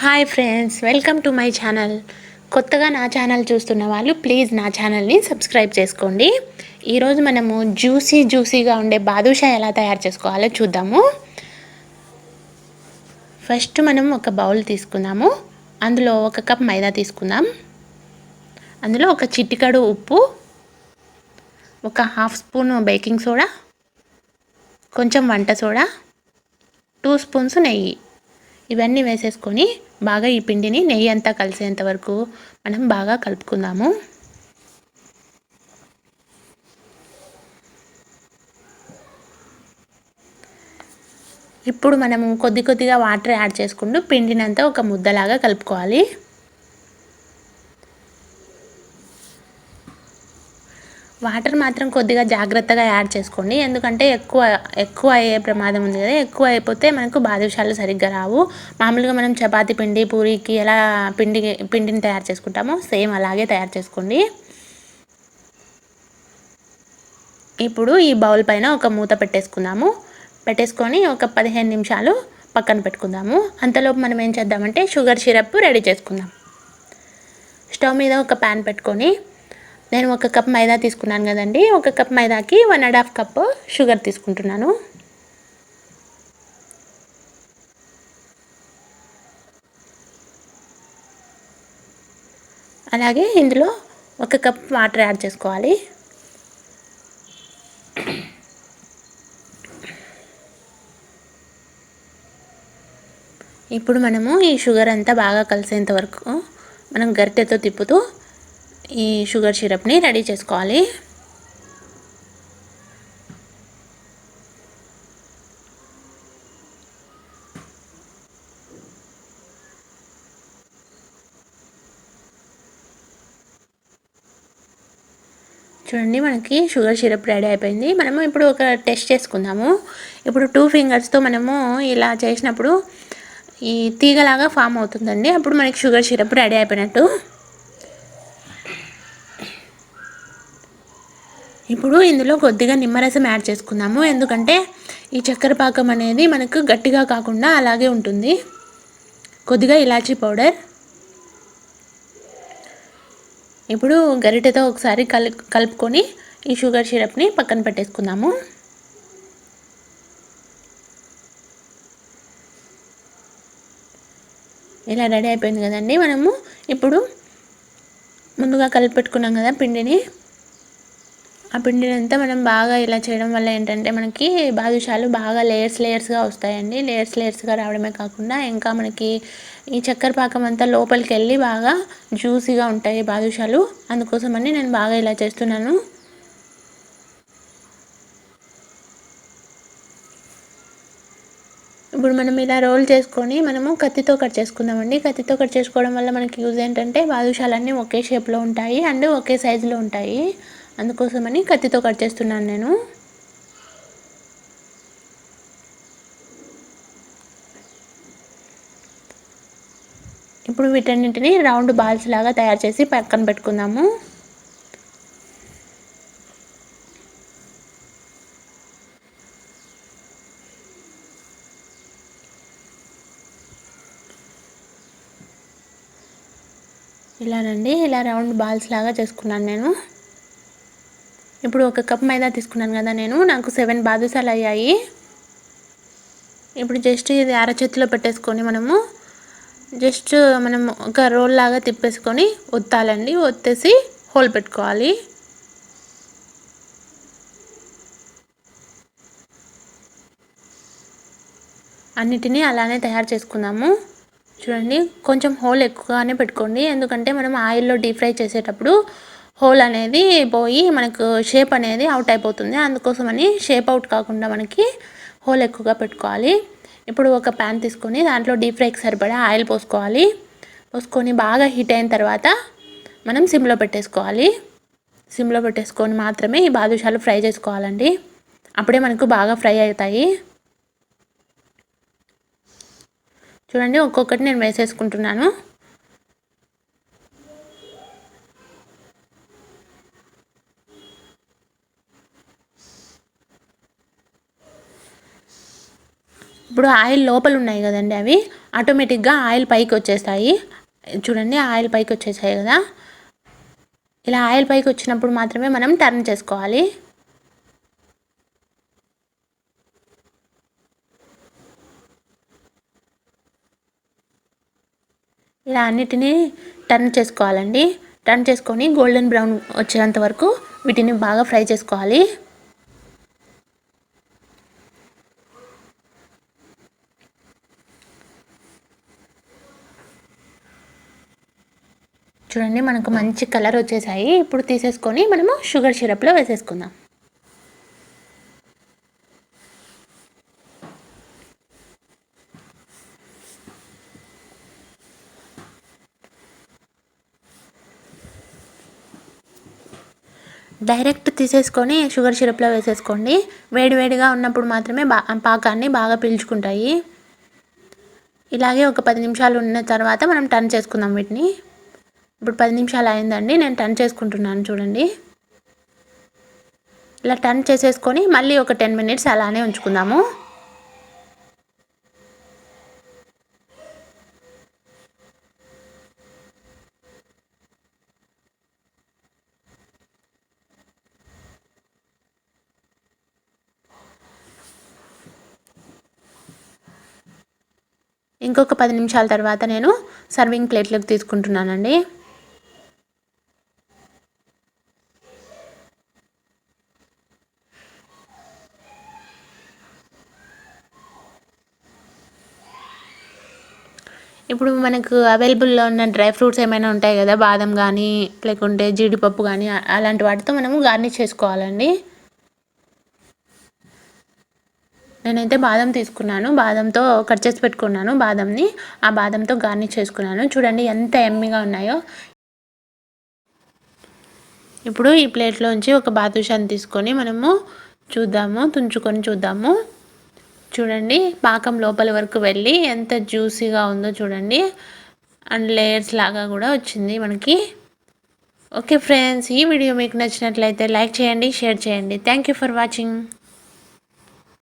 Hi friends, welcome to my channel. కొత్తగా నా channel చూస్తున్న వాళ్ళు ప్లీజ్ నా ఛానల్ని సబ్స్క్రైబ్ చేసుకోండి. ఈరోజు మనము జ్యూసీగా ఉండే బాదుషా ఎలా తయారు చేసుకోవాలో చూద్దాము. ఫస్ట్ మనం ఒక బౌల్ తీసుకుందాము. అందులో 1 కప్ మైదా తీసుకుందాం. అందులో ఒక చిటికెడు ఉప్పు, ఒక హాఫ్ స్పూన్ బేకింగ్ సోడా, కొంచెం వంట సోడా, 2 స్పూన్స్ నెయ్యి, ఇవన్నీ వేసేసుకొని బాగా ఈ పిండిని నెయ్యి అంతా కలిసేంత వరకు మనం బాగా కలుపుకుందాము. ఇప్పుడు మనము కొద్దిగా వాటర్ యాడ్ చేసుకుంటూ పిండినంతా ఒక ముద్దలాగా కలుపుకోవాలి. వాటర్ మాత్రం కొద్దిగా జాగ్రత్తగా యాడ్ చేసుకోండి, ఎందుకంటే ఎక్కువ అయ్యే ప్రమాదం ఉంది కదా. ఎక్కువ అయిపోతే మనకు బాదుషాలు సరిగ్గా రావు. మామూలుగా మనం చపాతీ పిండి, పూరీకి ఎలా పిండిని తయారు చేసుకుంటామో సేమ్ అలాగే తయారు చేసుకోండి. ఇప్పుడు ఈ బౌల్ పైన ఒక మూత పెట్టేసుకొని ఒక 15 నిమిషాలు పక్కన పెట్టుకుందాము. అంతలోపు మనం ఏం చేద్దామంటే షుగర్ సిరప్ రెడీ చేసుకుందాం. స్టవ్ మీద ఒక ప్యాన్ పెట్టుకొని నేను 1 కప్ మైదా తీసుకున్నాను కదండి. 1 కప్ మైదాకి 1.5 కప్ షుగర్ తీసుకుంటున్నాను. అలాగే ఇందులో 1 కప్ వాటర్ యాడ్ చేసుకోవాలి. ఇప్పుడు మనము ఈ షుగర్ అంతా బాగా కలిసేంత వరకు మనం గరిటెతో తిప్పుతూ ఈ షుగర్ సిరప్ని రెడీ చేసుకోవాలి. చూడండి, మనకి షుగర్ సిరప్ రెడీ అయిపోయింది. మనము ఇప్పుడు ఒక టెస్ట్ చేసుకుందాము. ఇప్పుడు 2 ఫింగర్స్తో మనము ఇలా చేసినప్పుడు ఈ తీగలాగా ఫామ్ అవుతుందండి. అప్పుడు మనకి షుగర్ సిరప్ రెడీ అయిపోయినట్టు. ఇప్పుడు ఇందులో కొద్దిగా నిమ్మరసం యాడ్ చేసుకుందాము, ఎందుకంటే ఈ చక్కెర పాకం అనేది మనకు గట్టిగా కాకుండా అలాగే ఉంటుంది. కొద్దిగా ఇలాచీ పౌడర్. ఇప్పుడు గరిటెతో ఒకసారి కలుపుకొని ఈ షుగర్ సిరప్ని పక్కన పెట్టేసుకుందాము. ఇలా రెడీ అయిపోయింది కదండి. మనము ఇప్పుడు ముందుగా కలిపి పెట్టుకున్నాం కదా పిండిని, ఆ పిండిని అంతా మనం బాగా ఇలా చేయడం వల్ల ఏంటంటే మనకి బాదుషాలు బాగా లేయర్స్గా వస్తాయండి. లేయర్స్గా రావడమే కాకుండా ఇంకా మనకి ఈ చక్కెర పాకం అంతా లోపలికి వెళ్ళి బాగా జ్యూసీగా ఉంటాయి బాదుషాలు. అందుకోసమని నేను బాగా ఇలా చేస్తున్నాను. ఇప్పుడు మనం ఇలా రోల్ చేసుకొని మనము కత్తితో కట్ చేసుకుందామండి. కత్తితో కట్ చేసుకోవడం వల్ల మనకి యూజ్ ఏంటంటే బాదుషాలన్నీ ఒకే షేప్లో ఉంటాయి అండ్ ఒకే సైజులో ఉంటాయి. అందుకోసమని కత్తితో కట్ చేస్తున్నాను నేను. ఇప్పుడు వీటన్నింటిని రౌండ్ బాల్స్ లాగా తయారు చేసి పక్కన పెట్టుకుందాము. ఇలా రౌండ్ బాల్స్ లాగా చేసుకున్నాను నేను. ఇప్పుడు 1 కప్ మైదా తీసుకున్నాను కదా నేను, నాకు 7 బాదుషాలు అయ్యాయి. ఇప్పుడు జస్ట్ ఇది అరచేతిలో పెట్టేసుకొని మనం ఒక రోల్ లాగా తిప్పేసుకొని ఒత్తేసి హోల్ పెట్టుకోవాలి. అన్నిటినీ అలానే తయారు చేసుకుందాము. చూడండి, కొంచెం హోల్ ఎక్కువగానే పెట్టుకోండి, ఎందుకంటే మనం ఆయిల్లో డీప్ ఫ్రై చేసేటప్పుడు హోల్ అనేది పోయి మనకు షేప్ అనేది అవుట్ అయిపోతుంది. అందుకోసమని షేప్ అవుట్ కాకుండా మనకి హోల్ ఎక్కువగా పెట్టుకోవాలి. ఇప్పుడు ఒక ప్యాన్ తీసుకొని దాంట్లో డీప్ ఫ్రైకి సరిపడా ఆయిల్ పోసుకొని బాగా హీట్ అయిన తర్వాత మనం సిమ్లో పెట్టేసుకొని మాత్రమే ఈ బాదుషాలు ఫ్రై చేసుకోవాలండి. అప్పుడే మనకు బాగా ఫ్రై అవుతాయి. చూడండి, ఒక్కొక్కటి నేను వేసేసుకుంటున్నాను. ఇప్పుడు ఆయిల్ లోపల ఉన్నాయి కదండి, ఆటోమేటిక్గా ఆయిల్ పైకి వచ్చేస్తాయి. చూడండి ఆయిల్ పైకి వచ్చేసాయి కదా. ఇలా ఆయిల్ పైకి వచ్చినప్పుడు మాత్రమే మనం టర్న్ చేసుకోవాలి. ఇలా అన్నిటినీ టర్న్ చేసుకోవాలండి. టర్న్ చేసుకొని గోల్డెన్ బ్రౌన్ వచ్చేంత వరకు వీటిని బాగా ఫ్రై చేసుకోవాలి. చూడండి మనకు మంచి కలర్ వచ్చేసాయి. ఇప్పుడు తీసేసుకొని మనము షుగర్ సిరప్లో వేసేసుకుందాం. డైరెక్ట్ తీసేసుకొని షుగర్ సిరప్లో వేసేసుకోండి. వేడివేడిగా ఉన్నప్పుడు మాత్రమే పాకాన్ని బాగా పీల్చుకుంటాయి. ఇలాగే ఒక 10 నిమిషాలు ఉన్న తర్వాత మనం టర్న్ చేసుకుందాం వీటిని. ఇప్పుడు 10 నిమిషాలు అయిందండి. నేను టర్న్ చేసుకుంటున్నాను చూడండి. ఇలా టర్న్ చేసేసుకొని మళ్ళీ ఒక 10 మినిట్స్ అలానే ఉంచుకుందాము. ఇంకొక 10 నిమిషాల తర్వాత నేను సర్వింగ్ ప్లేట్లోకి తీసుకుంటున్నానండి. ఇప్పుడు మనకు అవైలబుల్లో ఉన్న డ్రై ఫ్రూట్స్ ఏమైనా ఉంటాయి కదా, బాదం కానీ లేకుంటే జీడిపప్పు కానీ అలాంటి వాటితో మనము గార్నిష్ చేసుకోవాలండి. నేనైతే బాదం తీసుకున్నాను. బాదంతో కట్ చేసి పెట్టుకున్నాను బాదంని. ఆ బాదంతో గార్నిష్ చేసుకున్నాను. చూడండి ఎంత ఎమ్మీగా ఉన్నాయో. ఇప్పుడు ఈ ప్లేట్లోంచి ఒక బాదుషాని తీసుకొని మనము తుంచుకొని చూద్దాము. చూడండి పాకం లోపల వరకు వెళ్ళి ఎంత జ్యూసీగా ఉందో చూడండి. అండ్ లేయర్స్ లాగా కూడా వచ్చింది మనకి. ఓకే ఫ్రెండ్స్, ఈ వీడియో మీకు నచ్చినట్లయితే లైక్ చేయండి, షేర్ చేయండి. Thank you for watching.